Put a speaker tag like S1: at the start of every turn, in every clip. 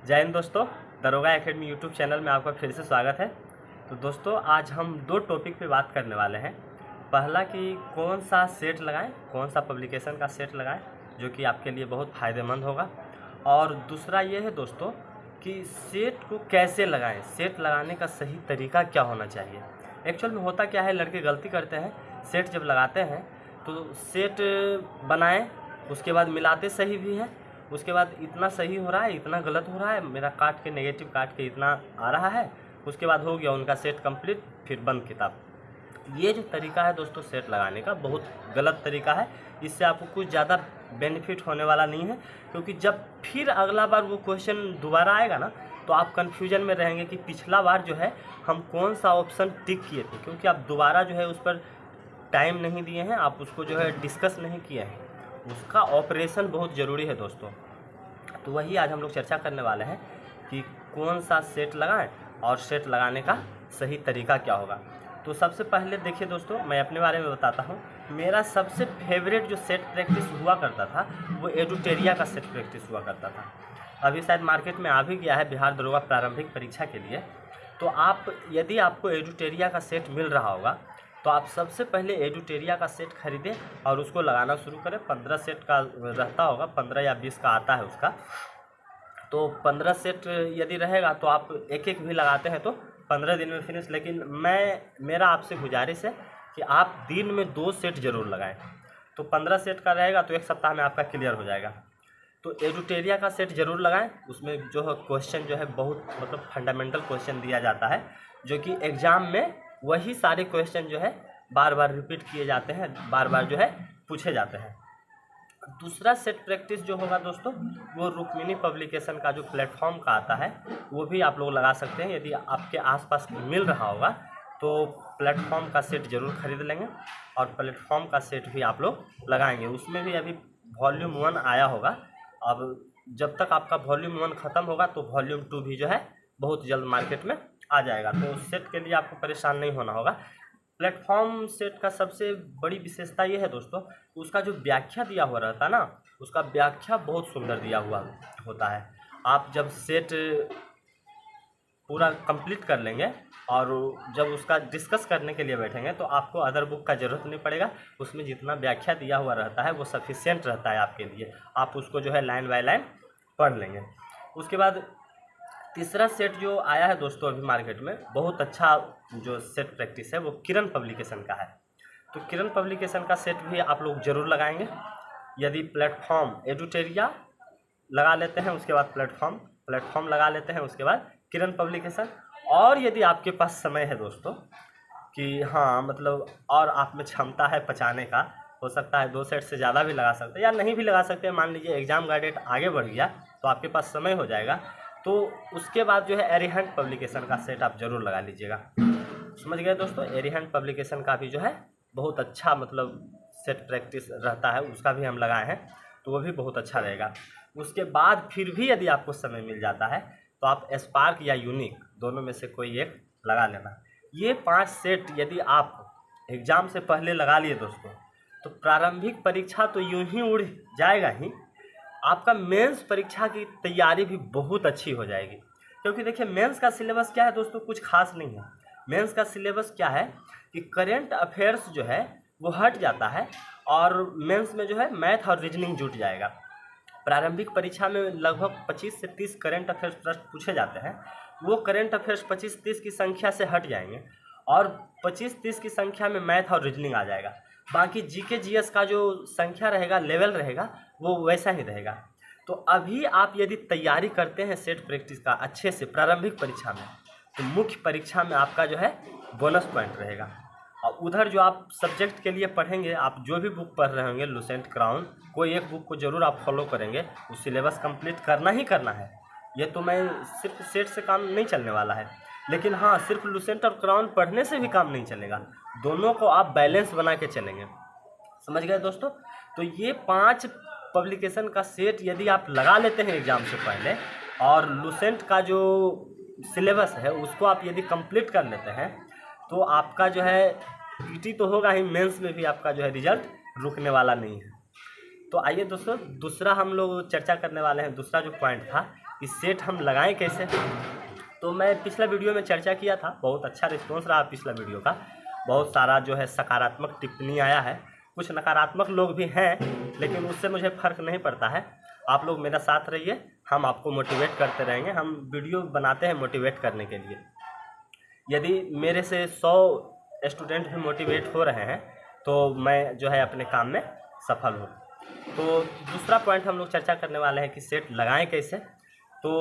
S1: जय हिंद दोस्तों, दरोगा एकेडमी यूट्यूब चैनल में आपका फिर से स्वागत है। तो दोस्तों आज हम दो टॉपिक पे बात करने वाले हैं। पहला कि कौन सा सेट लगाएं, कौन सा पब्लिकेशन का सेट लगाएं जो कि आपके लिए बहुत फ़ायदेमंद होगा। और दूसरा ये है दोस्तों कि सेट को कैसे लगाएं, सेट लगाने का सही तरीका क्या होना चाहिए। एक्चुअल में होता क्या है, लड़के गलती करते हैं, सेट जब लगाते हैं तो सेट बनाएं, उसके बाद मिलाते सही भी है, उसके बाद इतना सही हो रहा है, इतना गलत हो रहा है, मेरा काट के नेगेटिव काट के इतना आ रहा है, उसके बाद हो गया उनका सेट कंप्लीट, फिर बंद किताब। ये जो तरीका है दोस्तों सेट लगाने का, बहुत गलत तरीका है। इससे आपको कुछ ज़्यादा बेनिफिट होने वाला नहीं है, क्योंकि जब फिर अगला बार वो क्वेश्चन दोबारा आएगा ना, तो आप कन्फ्यूजन में रहेंगे कि पिछला बार जो है हम कौन सा ऑप्शन टिक किए थे, क्योंकि आप दोबारा जो है उस पर टाइम नहीं दिए हैं, आप उसको जो है डिस्कस नहीं किए हैं। उसका ऑपरेशन बहुत ज़रूरी है दोस्तों। तो वही आज हम लोग चर्चा करने वाले हैं कि कौन सा सेट लगाएं और सेट लगाने का सही तरीका क्या होगा। तो सबसे पहले देखिए दोस्तों, मैं अपने बारे में बताता हूँ। मेरा सबसे फेवरेट जो सेट प्रैक्टिस हुआ करता था वो एडुटेरिया का सेट प्रैक्टिस हुआ करता था। अभी शायद मार्केट में आ भी गया है बिहार दरोगा प्रारंभिक परीक्षा के लिए। तो आप यदि आपको एडुटेरिया का सेट मिल रहा होगा तो आप सबसे पहले एडुटेरिया का सेट खरीदें और उसको लगाना शुरू करें। 15 सेट का रहता होगा, 15 या 20 का आता है उसका। तो 15 सेट यदि रहेगा तो आप एक एक भी लगाते हैं तो 15 दिन में फिनिश। लेकिन मेरा आपसे गुजारिश है कि आप दिन में 2 सेट ज़रूर लगाएं। तो 15 सेट का रहेगा तो एक सप्ताह में आपका क्लियर हो जाएगा। तो एडुटेरिया का सेट ज़रूर लगाएं। उसमें जो है क्वेश्चन जो है बहुत मतलब फंडामेंटल क्वेश्चन दिया जाता है, जो कि एग्ज़ाम में वही सारे क्वेश्चन जो है बार बार रिपीट किए जाते हैं, बार बार जो है पूछे जाते हैं। दूसरा सेट प्रैक्टिस जो होगा दोस्तों वो रुक्मिणी पब्लिकेशन का जो प्लेटफॉर्म का आता है वो भी आप लोग लगा सकते हैं। यदि आपके आसपास मिल रहा होगा तो प्लेटफॉर्म का सेट ज़रूर खरीद लेंगे और प्लेटफॉर्म का सेट भी आप लोग लगाएंगे। उसमें भी अभी वॉल्यूम 1 आया होगा। अब जब तक आपका वॉल्यूम 1 ख़त्म होगा तो वॉल्यूम 2 भी जो है बहुत जल्द मार्केट में आ जाएगा। तो उस सेट के लिए आपको परेशान नहीं होना होगा। प्लेटफॉर्म सेट का सबसे बड़ी विशेषता ये है दोस्तों, उसका जो व्याख्या दिया हुआ रहता है ना, उसका व्याख्या बहुत सुंदर दिया हुआ होता है। आप जब सेट पूरा कंप्लीट कर लेंगे और जब उसका डिस्कस करने के लिए बैठेंगे तो आपको अदर बुक का ज़रूरत नहीं पड़ेगा। उसमें जितना व्याख्या दिया हुआ रहता है वो सफिशिएंट रहता है आपके लिए। आप उसको जो है लाइन बाय लाइन पढ़ लेंगे। उसके बाद तीसरा सेट जो आया है दोस्तों अभी मार्केट में, बहुत अच्छा जो सेट प्रैक्टिस है वो किरण पब्लिकेशन का है। तो किरण पब्लिकेशन का सेट भी आप लोग ज़रूर लगाएंगे। यदि प्लेटफॉर्म एडुटेरिया लगा लेते हैं, उसके बाद प्लेटफॉर्म लगा लेते हैं, उसके बाद किरण पब्लिकेशन। और यदि आपके पास समय है दोस्तों कि हाँ मतलब और आप में क्षमता है पचाने का, हो सकता है 2 सेट से ज़्यादा भी लगा सकते हैं या नहीं भी लगा सकते हैं। मान लीजिए एग्ज़ाम का डेट आगे बढ़ गया तो आपके पास समय हो जाएगा, तो उसके बाद जो है एरिहंट पब्लिकेशन का सेट आप ज़रूर लगा लीजिएगा। समझ गए दोस्तों, एरिहंट पब्लिकेशन का भी जो है बहुत अच्छा मतलब सेट प्रैक्टिस रहता है, उसका भी हम लगाए हैं तो वो भी बहुत अच्छा रहेगा। उसके बाद फिर भी यदि आपको समय मिल जाता है तो आप स्पार्क या यूनिक दोनों में से कोई एक लगा लेना। ये 5 सेट यदि आप एग्ज़ाम से पहले लगा लिए दोस्तों तो प्रारंभिक परीक्षा तो यूं ही उड़ जाएगा ही, आपका मेंस परीक्षा की तैयारी भी बहुत अच्छी हो जाएगी। क्योंकि देखिए मेंस का सिलेबस क्या है दोस्तों, कुछ खास नहीं है। मेंस का सिलेबस क्या है कि करेंट अफेयर्स जो है वो हट जाता है और मेंस में जो है मैथ और रीजनिंग जुट जाएगा। प्रारंभिक परीक्षा में लगभग 25 से 30 करेंट अफेयर्स प्रश्न पूछे जाते हैं। वो करेंट अफेयर्स 25-30 की संख्या से हट जाएंगे और 25-30 की संख्या में मैथ और रीजनिंग आ जाएगा। बाकी जीके जीएस का जो संख्या रहेगा, लेवल रहेगा, वो वैसा ही रहेगा। तो अभी आप यदि तैयारी करते हैं सेट प्रैक्टिस का अच्छे से प्रारंभिक परीक्षा में, तो मुख्य परीक्षा में आपका जो है बोनस पॉइंट रहेगा। और उधर जो आप सब्जेक्ट के लिए पढ़ेंगे, आप जो भी बुक पढ़ रहे होंगे, लुसेंट, क्राउन, कोई एक बुक को ज़रूर आप फॉलो करेंगे। उस सिलेबस कंप्लीट करना ही करना है। ये तो मैं सिर्फ सेट से काम नहीं चलने वाला है, लेकिन हाँ सिर्फ लुसेंट और क्राउन पढ़ने से भी काम नहीं चलेगा। दोनों को आप बैलेंस बना के चलेंगे। समझ गए दोस्तों। तो ये 5 पब्लिकेशन का सेट यदि आप लगा लेते हैं एग्ज़ाम से पहले और लुसेंट का जो सिलेबस है उसको आप यदि कंप्लीट कर लेते हैं तो आपका जो है पीटी तो होगा ही, मेंस में भी आपका जो है रिजल्ट रुकने वाला नहीं है। तो आइए दोस्तों दूसरा हम लोग चर्चा करने वाले हैं। दूसरा जो पॉइंट था कि सेट हम लगाएं कैसे। तो मैं पिछला वीडियो में चर्चा किया था, बहुत अच्छा रिस्पॉन्स रहा पिछला वीडियो का, बहुत सारा जो है सकारात्मक टिप्पणी आया है, कुछ नकारात्मक लोग भी हैं, लेकिन उससे मुझे फ़र्क नहीं पड़ता है। आप लोग मेरा साथ रहिए, हम आपको मोटिवेट करते रहेंगे। हम वीडियो बनाते हैं मोटिवेट करने के लिए। यदि मेरे से 100 स्टूडेंट भी मोटिवेट हो रहे हैं तो मैं जो है अपने काम में सफल हूँ। तो दूसरा पॉइंट हम लोग चर्चा करने वाले हैं कि सेट लगाएं कैसे। तो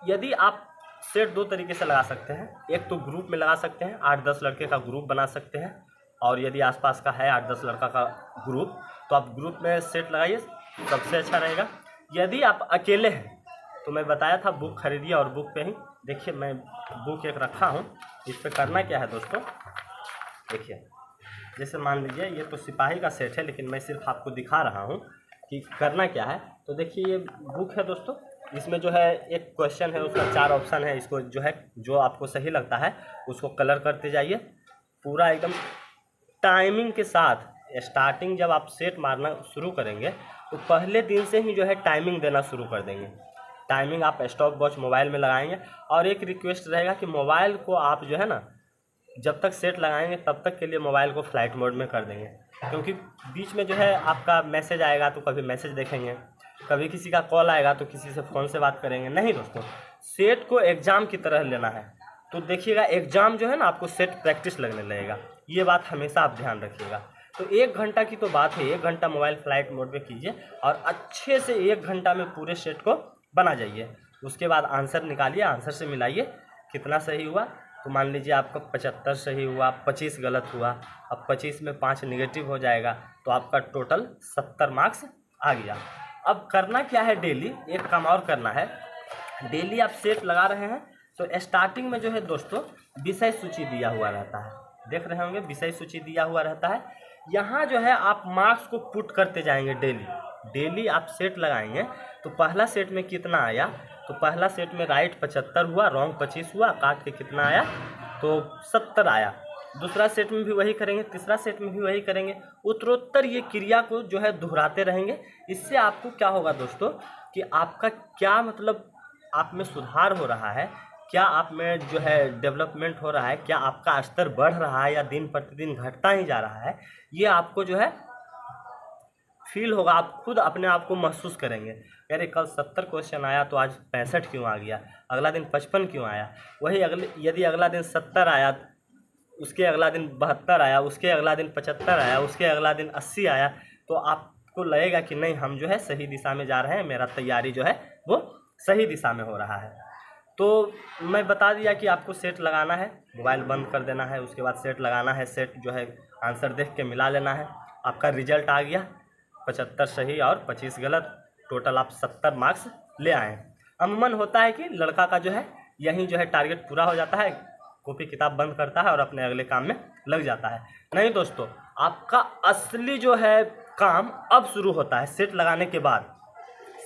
S1: यदि आप सेट दो तरीके से लगा सकते हैं। एक तो ग्रुप में लगा सकते हैं, 8-10 लड़के का ग्रुप बना सकते हैं, और यदि आसपास का है 8-10 लड़का का ग्रुप तो आप ग्रुप में सेट लगाइए, सबसे अच्छा रहेगा। यदि आप अकेले हैं तो मैं बताया था बुक खरीदिए, और बुक पे ही देखिए मैं बुक एक रखा हूँ। इस पर करना क्या है दोस्तों, देखिए जैसे मान लीजिए ये तो सिपाही का सेट है, लेकिन मैं सिर्फ आपको दिखा रहा हूँ कि करना क्या है। तो देखिए ये बुक है दोस्तों, इसमें जो है एक क्वेश्चन है, उसका 4 ऑप्शन है। इसको जो है जो आपको सही लगता है उसको कलर करते जाइए पूरा एकदम टाइमिंग के साथ। स्टार्टिंग जब आप सेट मारना शुरू करेंगे तो पहले दिन से ही जो है टाइमिंग देना शुरू कर देंगे। टाइमिंग आप स्टॉप वॉच मोबाइल में लगाएंगे, और एक रिक्वेस्ट रहेगा कि मोबाइल को आप जो है ना जब तक सेट लगाएंगे तब तक के लिए मोबाइल को फ्लाइट मोड में कर देंगे, क्योंकि बीच में जो है आपका मैसेज आएगा तो कभी मैसेज देखेंगे, कभी किसी का कॉल आएगा तो किसी से फ़ोन से बात करेंगे। नहीं दोस्तों, सेट को एग्ज़ाम की तरह लेना है। तो देखिएगा एग्ज़ाम जो है ना आपको सेट प्रैक्टिस लगने लगेगा, ये बात हमेशा आप ध्यान रखिएगा। तो 1 घंटा की तो बात है, 1 घंटा मोबाइल फ्लाइट मोड में कीजिए और अच्छे से 1 घंटा में पूरे सेट को बना जाइए। उसके बाद आंसर निकालिए, आंसर से मिलाइए कितना सही हुआ। तो मान लीजिए आपका 75 सही हुआ, 25 गलत हुआ, अब 25 में 5 नेगेटिव हो जाएगा, तो आपका टोटल 70 मार्क्स आ गया। अब करना क्या है, डेली एक काम और करना है। डेली आप सेट लगा रहे हैं तो स्टार्टिंग में जो है दोस्तों विषय सूची दिया हुआ रहता है, देख रहे होंगे विषय सूची दिया हुआ रहता है। यहाँ जो है आप मार्क्स को पुट करते जाएंगे डेली आप सेट लगाएंगे। तो पहला सेट में कितना आया, तो पहला सेट में राइट 75 हुआ, रॉन्ग 25 हुआ, काट के कितना आया तो 70 आया। दूसरा सेट में भी वही करेंगे, तीसरा सेट में भी वही करेंगे। उत्तरोत्तर ये क्रिया को जो है दोहराते रहेंगे। इससे आपको क्या होगा दोस्तों कि आपका क्या मतलब आप में सुधार हो रहा है, क्या आप में जो है डेवलपमेंट हो रहा है, क्या आपका स्तर बढ़ रहा है या दिन प्रतिदिन घटता ही जा रहा है, ये आपको जो है फील होगा। आप खुद अपने आप को महसूस करेंगे, अरे कल 70 क्वेश्चन आया तो आज 65 क्यों आ गया, अगला दिन 55 क्यों आया। वही यदि अगला दिन 70 आया, उसके अगला दिन 72 आया, उसके अगला दिन 75 आया, उसके अगला दिन 80 आया, तो आपको लगेगा कि नहीं हम जो है सही दिशा में जा रहे हैं, मेरा तैयारी जो है वो सही दिशा में हो रहा है। तो मैं बता दिया कि आपको सेट लगाना है, मोबाइल बंद कर देना है, उसके बाद सेट लगाना है। सेट जो है आंसर देख के मिला लेना है। आपका रिजल्ट आ गया 75 सही और 25 गलत, टोटल आप 70 मार्क्स ले आए। अमूमन होता है कि लड़का का जो है यहीं जो है टारगेट पूरा हो जाता है, कॉपी किताब बंद करता है और अपने अगले काम में लग जाता है। नहीं दोस्तों, आपका असली जो है काम अब शुरू होता है सेट लगाने के बाद।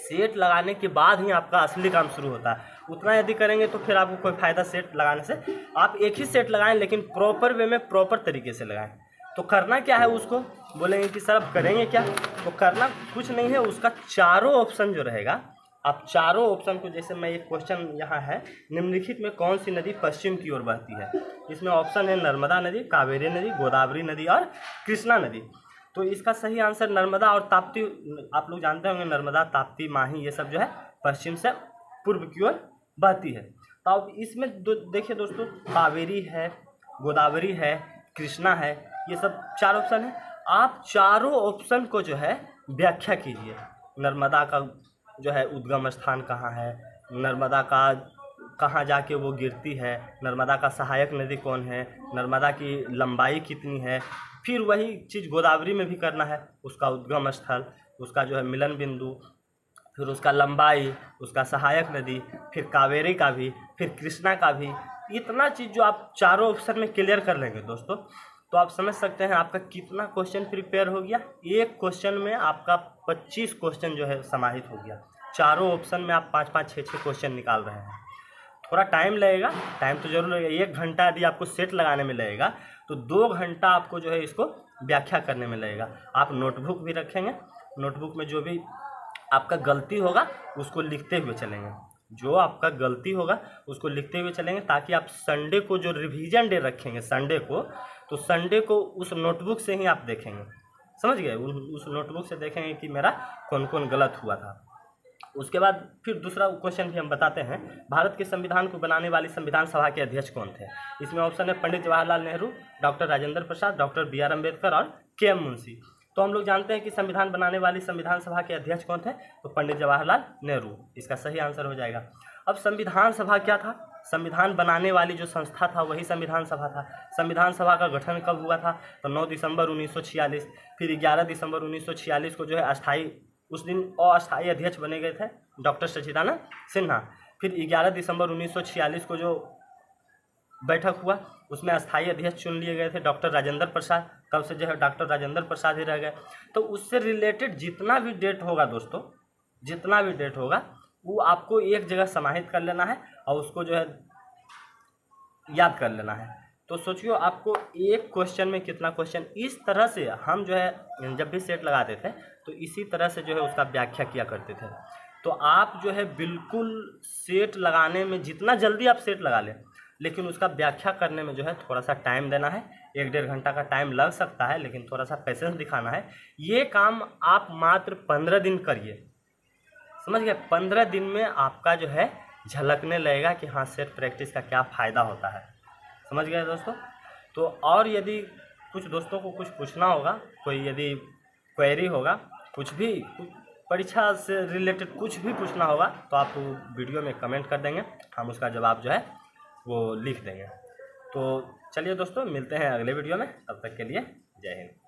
S1: सेट लगाने के बाद ही आपका असली काम शुरू होता है। उतना यदि करेंगे तो फिर आपको कोई फ़ायदा सेट लगाने से। आप एक ही सेट लगाएं, लेकिन प्रॉपर वे में प्रॉपर तरीके से लगाएं। तो करना क्या है, उसको बोलेंगे कि सर अब करेंगे क्या, तो करना कुछ नहीं है। उसका चारों ऑप्शन जो रहेगा, आप चारों ऑप्शन को, जैसे मैं एक क्वेश्चन यहाँ है, निम्नलिखित में कौन सी नदी पश्चिम की ओर बहती है। इसमें ऑप्शन है नर्मदा नदी, कावेरी नदी, गोदावरी नदी और कृष्णा नदी। तो इसका सही आंसर नर्मदा और ताप्ती, आप लोग जानते होंगे नर्मदा, ताप्ती, माही, ये सब जो है पश्चिम से पूर्व की ओर बहती है। तो अब इसमें देखिए दोस्तों, कावेरी है, गोदावरी है, कृष्णा है, ये सब 4 ऑप्शन है। आप चारों ऑप्शन को जो है व्याख्या कीजिए। नर्मदा का जो है उद्गम स्थान कहाँ है, नर्मदा का कहाँ जाके वो गिरती है, नर्मदा का सहायक नदी कौन है, नर्मदा की लंबाई कितनी है। फिर वही चीज़ गोदावरी में भी करना है, उसका उद्गम स्थल, उसका जो है मिलन बिंदु, फिर उसका लंबाई, उसका सहायक नदी, फिर कावेरी का भी, फिर कृष्णा का भी। इतना चीज़ जो आप चारों ऑप्शन में क्लियर कर लेंगे दोस्तों, तो आप समझ सकते हैं आपका कितना क्वेश्चन प्रिपेयर हो गया। एक क्वेश्चन में आपका 25 क्वेश्चन जो है समाहित हो गया। चारों ऑप्शन में आप 5-5, 6-6 क्वेश्चन निकाल रहे हैं। थोड़ा टाइम लगेगा, टाइम तो जरूर लगेगा। 1 घंटा यदि आपको सेट लगाने में लगेगा तो 2 घंटा आपको जो है इसको व्याख्या करने में लगेगा। आप नोटबुक भी रखेंगे, नोटबुक में जो भी आपका गलती होगा उसको लिखते हुए चलेंगे। जो आपका गलती होगा उसको लिखते हुए चलेंगे, ताकि आप संडे को जो रिवीजन डे रखेंगे संडे को, तो संडे को उस नोटबुक से ही आप देखेंगे, समझ गए, उस नोटबुक से देखेंगे कि मेरा कौन कौन गलत हुआ था। उसके बाद फिर दूसरा क्वेश्चन भी हम बताते हैं, भारत के संविधान को बनाने वाली संविधान सभा के अध्यक्ष कौन थे? इसमें ऑप्शन है Pandit Jawaharlal Nehru, doctor Rajendra Prasad, doctor B R Ambedkar और के एम मुंशी। तो हम लोग जानते हैं कि संविधान बनाने वाली संविधान सभा के अध्यक्ष कौन थे, तो पंडित जवाहरलाल नेहरू इसका सही आंसर हो जाएगा। अब संविधान सभा क्या था? संविधान बनाने वाली जो संस्था था वही संविधान सभा था। संविधान सभा का गठन कब हुआ था? तो 9 दिसंबर 1946। फिर 11 दिसंबर 1946 को जो है अस्थायी, उस दिन अस्थायी अध्यक्ष बने गए थे डॉक्टर सच्चिदानंद सिन्हा। फिर 11 दिसंबर 1946 को जो बैठक हुआ उसमें अस्थायी अध्यक्ष चुन लिए गए थे डॉक्टर राजेंद्र प्रसाद, तब से जो है डॉक्टर राजेंद्र प्रसाद ही रह गए। तो उससे रिलेटेड जितना भी डेट होगा दोस्तों, जितना भी डेट होगा वो आपको एक जगह समाहित कर लेना है और उसको जो है याद कर लेना है। तो सोचियो आपको एक क्वेश्चन में कितना क्वेश्चन, इस तरह से हम जो है जब भी सेट लगाते थे तो इसी तरह से जो है उसका व्याख्या किया करते थे। तो आप जो है बिल्कुल सेट लगाने में जितना जल्दी आप सेट लगा लें, लेकिन उसका व्याख्या करने में जो है थोड़ा सा टाइम देना है। 1-1.5 घंटा का टाइम लग सकता है, लेकिन थोड़ा सा पेशेंस दिखाना है। ये काम आप मात्र 15 दिन करिए, समझ गए। 15 दिन में आपका जो है झलकने लगेगा कि हाँ सेट प्रैक्टिस का क्या फ़ायदा होता है, समझ गए दोस्तों। तो और यदि कुछ दोस्तों को कुछ पूछना होगा, कोई यदि क्वेरी होगा, कुछ भी परीक्षा से रिलेटेड कुछ भी पूछना होगा, तो आप वीडियो में कमेंट कर देंगे, हम उसका जवाब जो है वो लिख देंगे। तो चलिए दोस्तों, मिलते हैं अगले वीडियो में, तब तक के लिए जय हिंद।